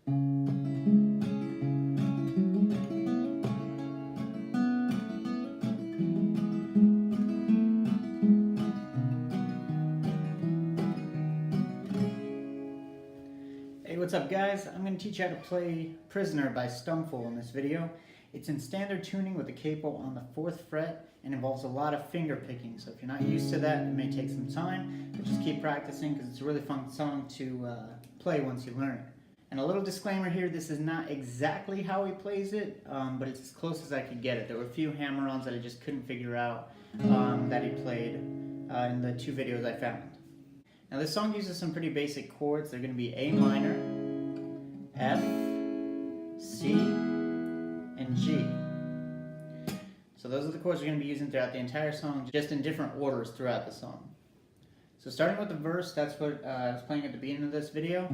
Hey, what's up guys? I'm going to teach you how to play Prisoner by Stumfol in this video. It's in standard tuning with the capo on the 4th fret and involves a lot of finger picking. So if you're not used to that, it may take some time, but just keep practicing because it's a really fun song to play once you learn it. And a little disclaimer here, this is not exactly how he plays it, but it's as close as I could get it. There were a few hammer-ons that I just couldn't figure out that he played in the 2 videos I found. Now this song uses some pretty basic chords. They're going to be A minor, F, C, and G. So those are the chords we're going to be using throughout the entire song, just in different orders throughout the song. So starting with the verse, that's what I was playing at the beginning of this video.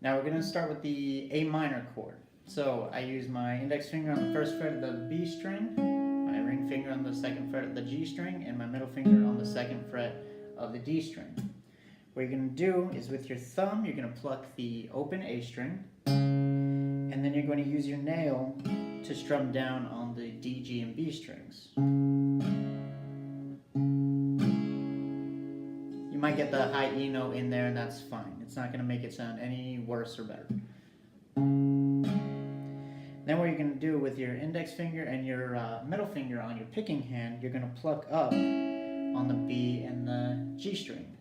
Now we're going to start with the A minor chord. So I use my index finger on the 1st fret of the B string, my ring finger on the 2nd fret of the G string, and my middle finger on the 2nd fret of the D string. What you're going to do is with your thumb, you're going to pluck the open A string, and then you're going to use your nail to strum down on the D, G, and B strings. You might get the high E note in there, and that's fine. It's not going to make it sound any worse or better. Then what you're going to do with your index finger and your middle finger on your picking hand, you're going to pluck up on the B and the G string.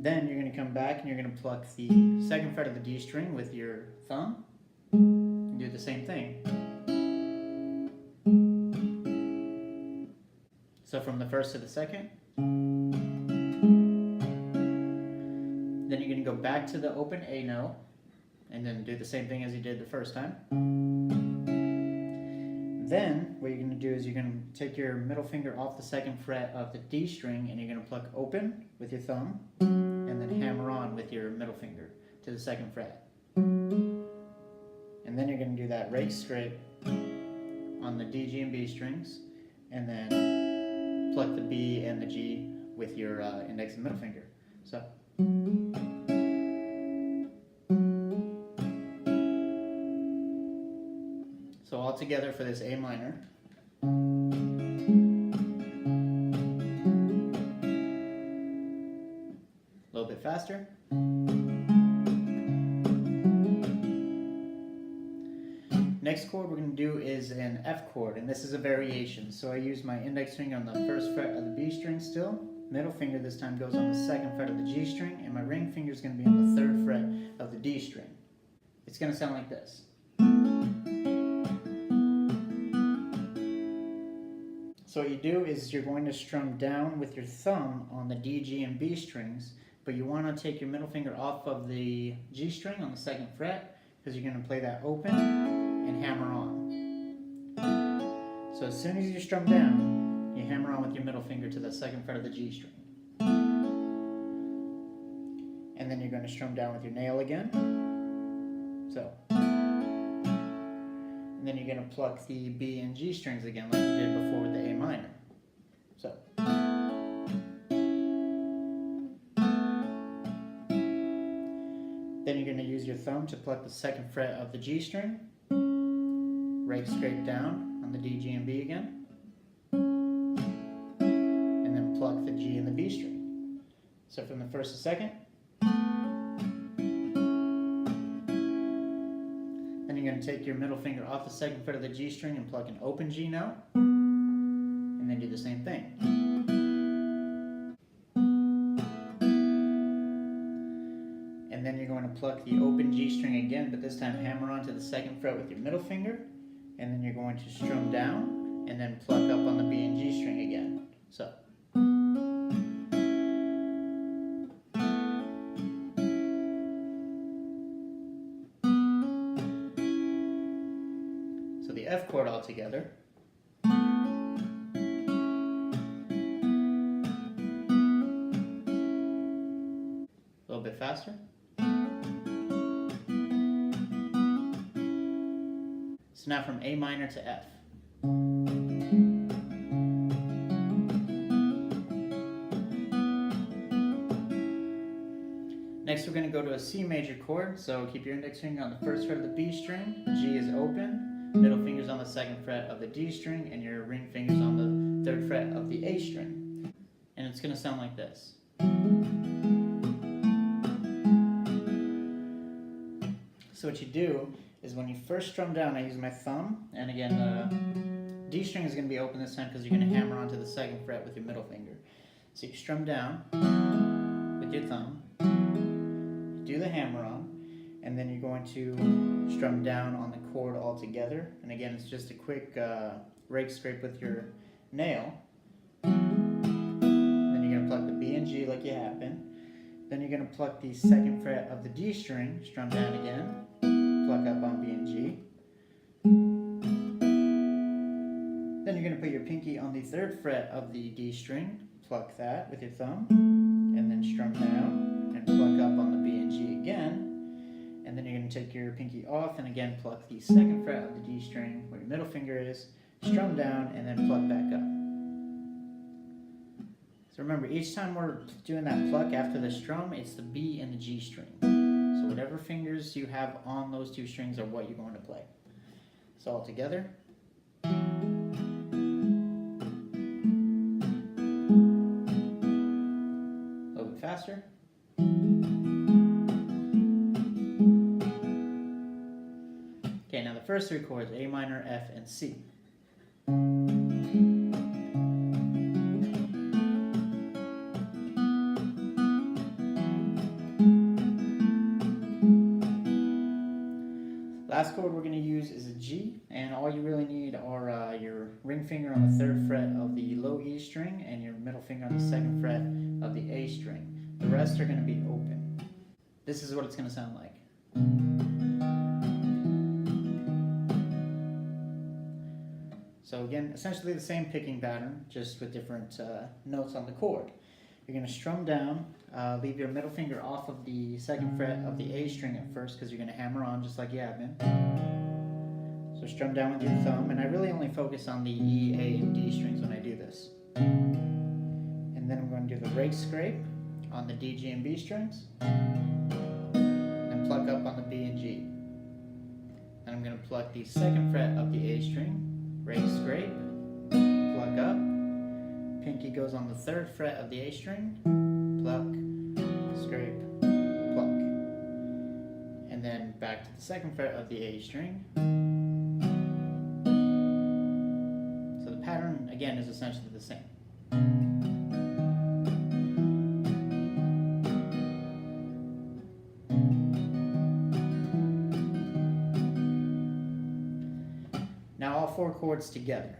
Then you're going to come back and you're going to pluck the 2nd fret of the D string with your thumb and do the same thing. So from the 1st to the 2nd. Then you're going to go back to the open A note and then do the same thing as you did the first time. Then what you're going to do is you're going to take your middle finger off the 2nd fret of the D string and you're going to pluck open with your thumb and then hammer on with your middle finger to the 2nd fret. And then you're going to do that rake straight on the D, G, and B strings and then pluck the B and the G with your index and middle finger. So. So all together for this A minor. A little bit faster. Next chord we're going to do is an F chord, and this is a variation. So I use my index finger on the 1st fret of the B string still. Middle finger this time goes on the 2nd fret of the G string, and my ring finger is going to be on the 3rd fret of the D string. It's going to sound like this. So what you do is you're going to strum down with your thumb on the D, G, and B strings, but you want to take your middle finger off of the G string on the 2nd fret because you're going to play that open and hammer on. So as soon as you strum down, you hammer on with your middle finger to the 2nd fret of the G string. And then you're going to strum down with your nail again. So. And then you're going to pluck the B and G strings again like you did before with the A minor. So. Then you're going to use your thumb to pluck the 2nd fret of the G string, rake straight down on the D, G, and B again, and then pluck the G and the B string. So from the 1st to 2nd. Then you're going to take your middle finger off the 2nd fret of the G string and pluck an open G note, and then do the same thing. And then you're going to pluck the open G string again, but this time hammer on to the 2nd fret with your middle finger, and then you're going to strum down, and then pluck up on the B and G string again. So. So the F chord all together. bit faster. So now from A minor to F. Next we're going to go to a C major chord, so keep your index finger on the first fret of the B string, G is open, middle finger's on the second fret of the D string, and your ring finger's on the third fret of the A string. And it's going to sound like this. So what you do is when you first strum down, I use my thumb, and again D string is going to be open this time because you're going to hammer onto the second fret with your middle finger. So you strum down with your thumb, do the hammer on, and then you're going to strum down on the chord all together. And again, it's just a quick rake scrape with your nail. Then you're going to pluck the B and G like you have been. Then you're going to pluck the second fret of the D string, strum down again, pluck up on B and G. Then you're going to put your pinky on the third fret of the D string, pluck that with your thumb, and then strum down and pluck up on the B and G again. And then you're going to take your pinky off and again pluck the second fret of the D string where your middle finger is, strum down, and then pluck back up. So remember, each time we're doing that pluck after the strum, it's the B and the G string. So whatever fingers you have on those two strings are what you're going to play. So all together. A little bit faster. Okay, now the first three chords, A minor, F, and C. Last chord we're going to use is a G, and all you really need are your ring finger on the third fret of the low E string and your middle finger on the second fret of the A string. The rest are going to be open. This is what it's going to sound like. So again, essentially the same picking pattern, just with different notes on the chord. You're going to strum down, leave your middle finger off of the second fret of the A string at first because you're going to hammer on just like you have been. So strum down with your thumb, and I really only focus on the E, A, and D strings when I do this. And then I'm going to do the rake scrape on the D, G, and B strings, and pluck up on the B and G. And I'm going to pluck the second fret of the A string, rake scrape, pluck up, pinky goes on the third fret of the A string, pluck, scrape, pluck. And then back to the second fret of the A string. So the pattern, again, is essentially the same. Now all four chords together.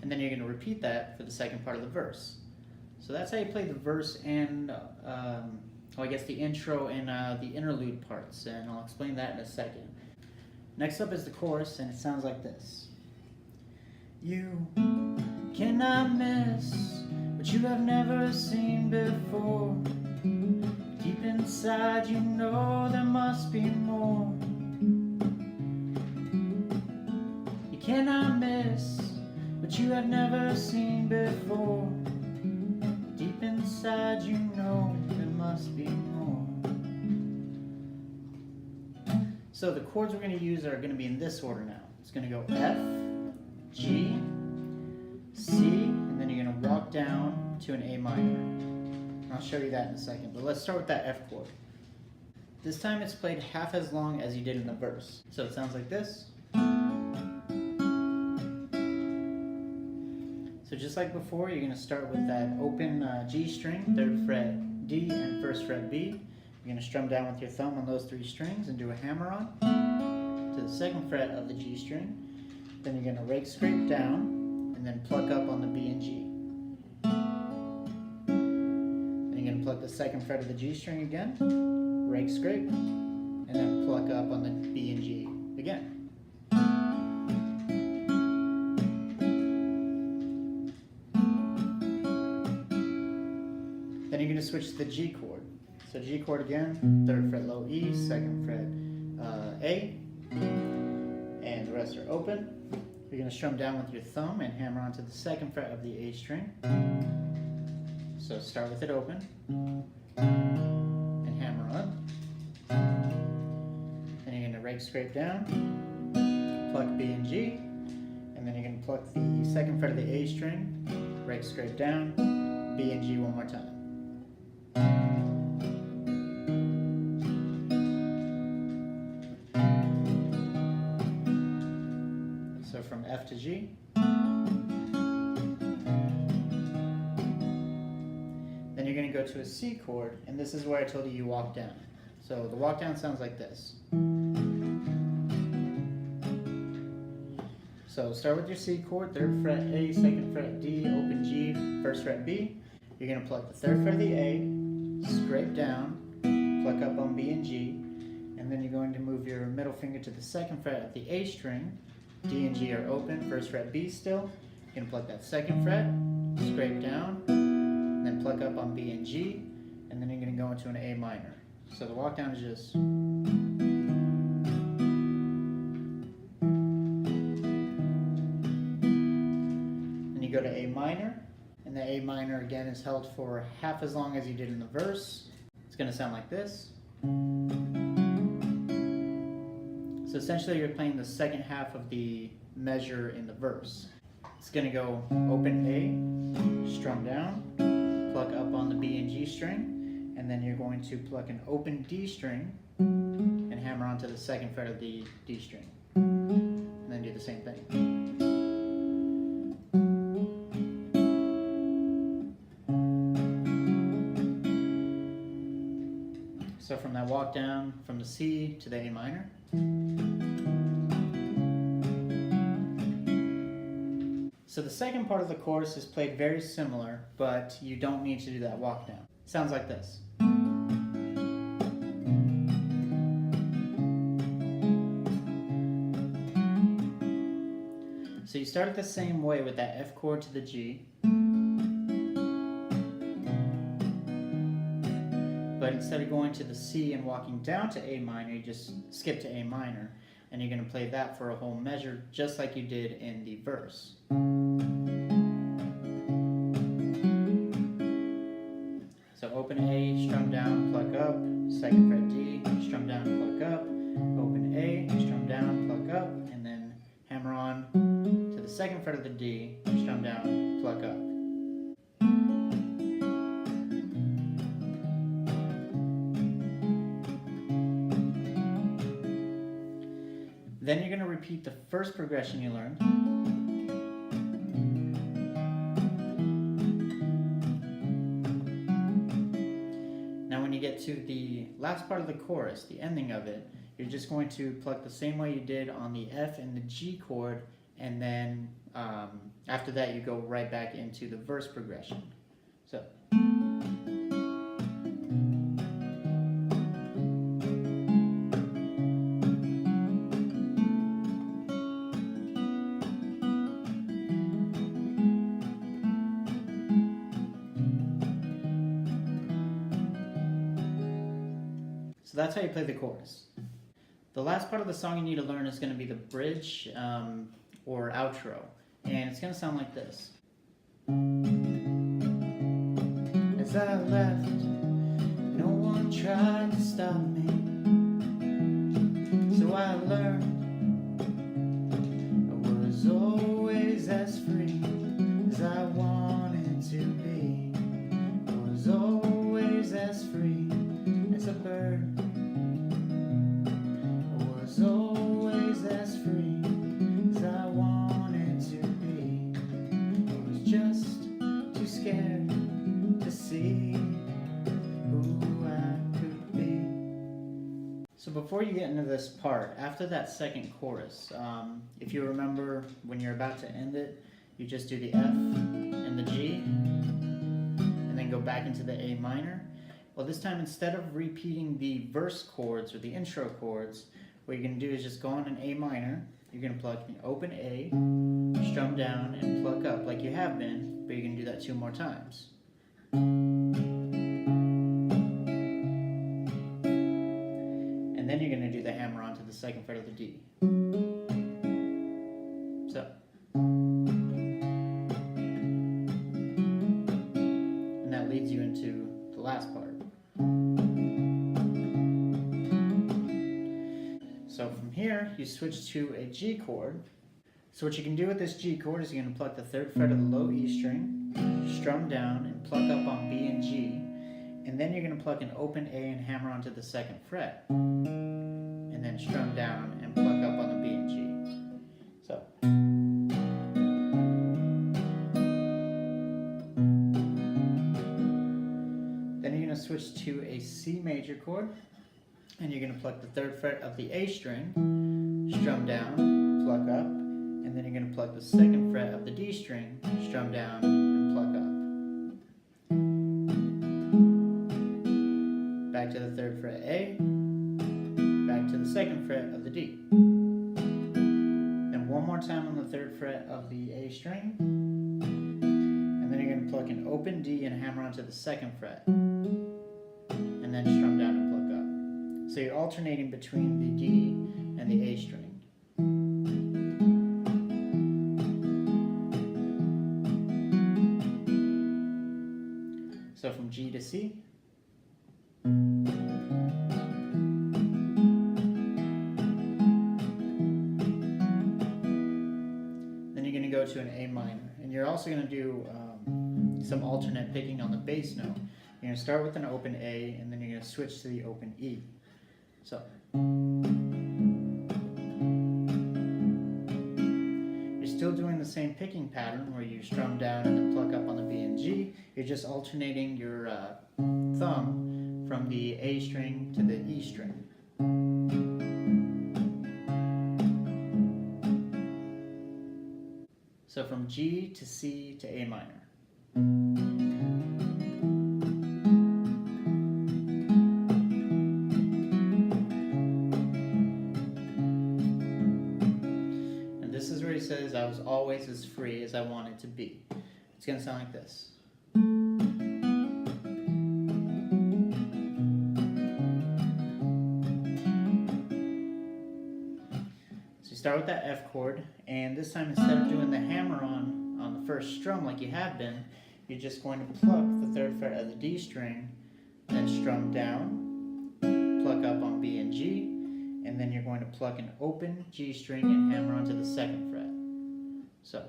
And then you're going to repeat that for the second part of the verse. So that's how you play the verse and, I guess the intro and the interlude parts, and I'll explain that in a second. Next up is the chorus, and it sounds like this. You cannot miss what you have never seen before. Deep inside you know there must be more. You cannot miss what you have never seen before. Deep inside you know there must be more. So the chords we're going to use are going to be in this order now. It's going to go F, G, C, and then you're going to walk down to an A minor. I'll show you that in a second, but let's start with that F chord. This time it's played half as long as you did in the verse. So it sounds like this. So just like before, you're going to start with that open G string, third fret D, and first fret B. You're going to strum down with your thumb on those three strings and do a hammer on to the second fret of the G string. Then you're going to rake scrape down and then pluck up on the B and G. Then you're going to pluck the second fret of the G string again, rake scrape, and then pluck up on the B and G again. Then you're going to switch to the G chord. So G chord again, 3rd fret low E, 2nd fret A, and the rest are open. You're going to strum down with your thumb and hammer onto the 2nd fret of the A string. So start with it open, and hammer on. Then you're going to rake scrape down, pluck B and G, and then you're going to pluck the 2nd fret of the A string, rake scrape down, B and G one more time. So from F to G. Then you're going to go to a C chord, and this is where I told you walk down. So the walk down sounds like this. So start with your C chord, 3rd fret A, 2nd fret D, open G, 1st fret B. You're going to pluck the 3rd fret of the A, scrape down, pluck up on B and G, and then you're going to move your middle finger to the 2nd fret of the A string. D and G are open, 1st fret B still. You're going to pluck that 2nd fret, scrape down, and then pluck up on B and G, and then you're going to go into an A minor. So the walk down is just... Then you go to A minor, and the A minor again is held for half as long as you did in the verse. It's going to sound like this. So essentially you're playing the second half of the measure in the verse. It's going to go open A, strum down, pluck up on the B and G string, and then you're going to pluck an open D string and hammer onto the 2nd fret of the D string. And then do the same thing. So from that walk down, from the C to the A minor. So the second part of the chorus is played very similar, but you don't need to do that walk down. It sounds like this. So you start it the same way with that F chord to the G. But instead of going to the C and walking down to A minor, you just skip to A minor, and you're going to play that for a whole measure, just like you did in the verse. So open A, strum down, pluck up, 2nd fret D, strum down, pluck up, open A, strum down, pluck up, and then hammer on to the 2nd fret of the D, strum down, pluck up. Then you're going to repeat the first progression you learned. Now when you get to the last part of the chorus, the ending of it, you're just going to pluck the same way you did on the F and the G chord, and then after that you go right back into the verse progression. So. So that's how you play the chorus. The last part of the song you need to learn is going to be the bridge or outro, and it's going to sound like this. As I left, no one tried to stop me, so I learned I was always as free as I wanted to be. I was always as free as a bird. I was always as free as I wanted to be. I was just too scared to see who I could be. So before you get into this part, after that second chorus, if you remember when you're about to end it, you just do the F and the G, and then go back into the A minor. Well, this time instead of repeating the verse chords or the intro chords, what you're going to do is just go on an A minor. You're going to pluck an open A, strum down, and pluck up like you have been, but you're going to do that 2 more times. And then you're going to do the hammer onto the 2nd fret of the D. So. And that leads you into the last part. So from here, you switch to a G chord. So what you can do with this G chord is you're going to pluck the 3rd fret of the low E string, strum down, and pluck up on B and G. And then you're going to pluck an open A and hammer onto the 2nd fret. And then strum down and pluck up on the B and G. So. Then you're going to switch to a C major chord. And you're going to pluck the 3rd fret of the A string, strum down, pluck up, and then you're going to pluck the 2nd fret of the D string, strum down, and pluck up. Back to the 3rd fret A, back to the 2nd fret of the D. Then one more time on the 3rd fret of the A string, and then you're going to pluck an open D and hammer onto the 2nd fret, and then strum down and pluck up. So you're alternating between the D and the A string. So from G to C. Then you're going to go to an A minor. And you're also going to do some alternate picking on the bass note. You're going to start with an open A, and then you're going to switch to the open E. So, you're still doing the same picking pattern where you strum down and then pluck up on the B and G. You're just alternating your thumb from the A string to the E string. So from G to C to A minor. Says I was always as free as I wanted to be. It's going to sound like this. So you start with that F chord, and this time instead of doing the hammer on the first strum like you have been, you're just going to pluck the 3rd fret of the D string, then strum down, pluck up on B and G, and then you're going to pluck an open G string and hammer onto the 2nd fret. So.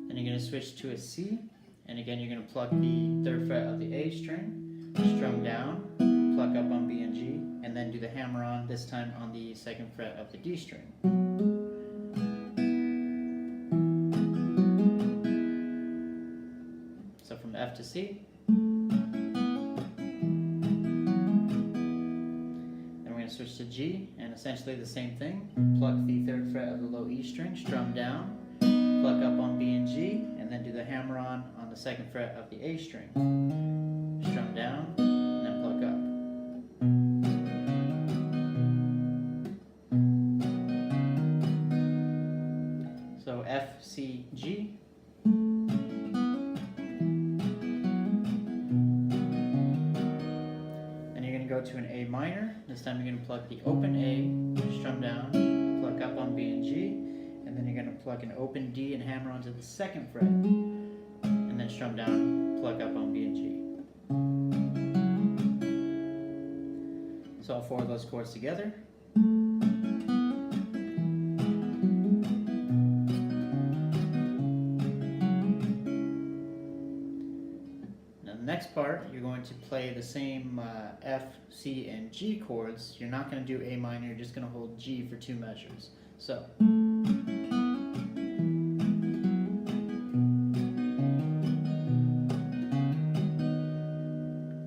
Then you're going to switch to a C, and again you're going to pluck the 3rd fret of the A string, strum down, pluck up on B and G, and then do the hammer on, this time on the 2nd fret of the D string. So from F to C. Switch to G, and essentially the same thing. Pluck the 3rd fret of the low E string, strum down, pluck up on B and G, and then do the hammer on the 2nd fret of the A string. Strum down, and then pluck up. So F, C, G. Go to an A minor. This time you're going to pluck the open A, strum down, pluck up on B and G, and then you're going to pluck an open D and hammer onto the 2nd fret, and then strum down, pluck up on B and G. So all 4 of those chords together. Next part, you're going to play the same F, C, and G chords. You're not going to do A minor, you're just going to hold G for 2 measures. So.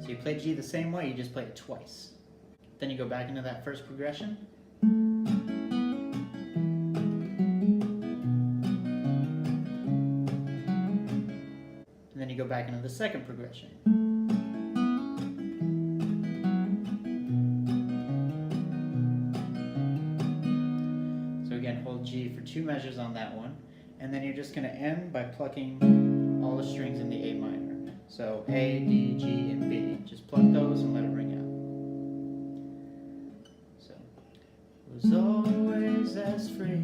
So you play G the same way, you just play it twice. Then you go back into that first progression. go back into the second progression. So again, hold G for 2 measures on that one, and then you're just going to end by plucking all the strings in the A minor. So A, D, G, and B. Just pluck those and let it ring out. So, was always as free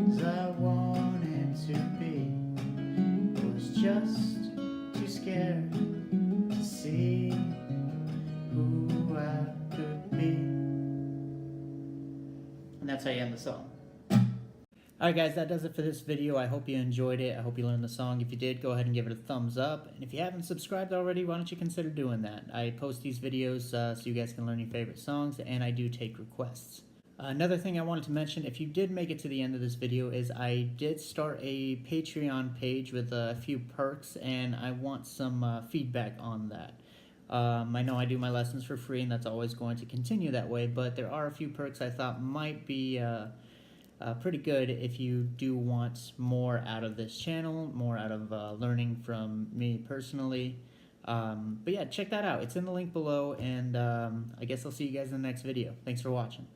as I wanted to be. Was just too scared to see who I could be. And that's how you end the song. Alright guys, that does it for this video. I hope you enjoyed it. I hope you learned the song. If you did, go ahead and give it a thumbs up. And if you haven't subscribed already, why don't you consider doing that? I post these videos so you guys can learn your favorite songs, and I do take requests. Another thing I wanted to mention, if you did make it to the end of this video, is I did start a Patreon page with a few perks, and I want some feedback on that. I know I do my lessons for free, and that's always going to continue that way, but there are a few perks I thought might be pretty good if you do want more out of this channel, more out of learning from me personally. But yeah, check that out. It's in the link below, and I guess I'll see you guys in the next video. Thanks for watching.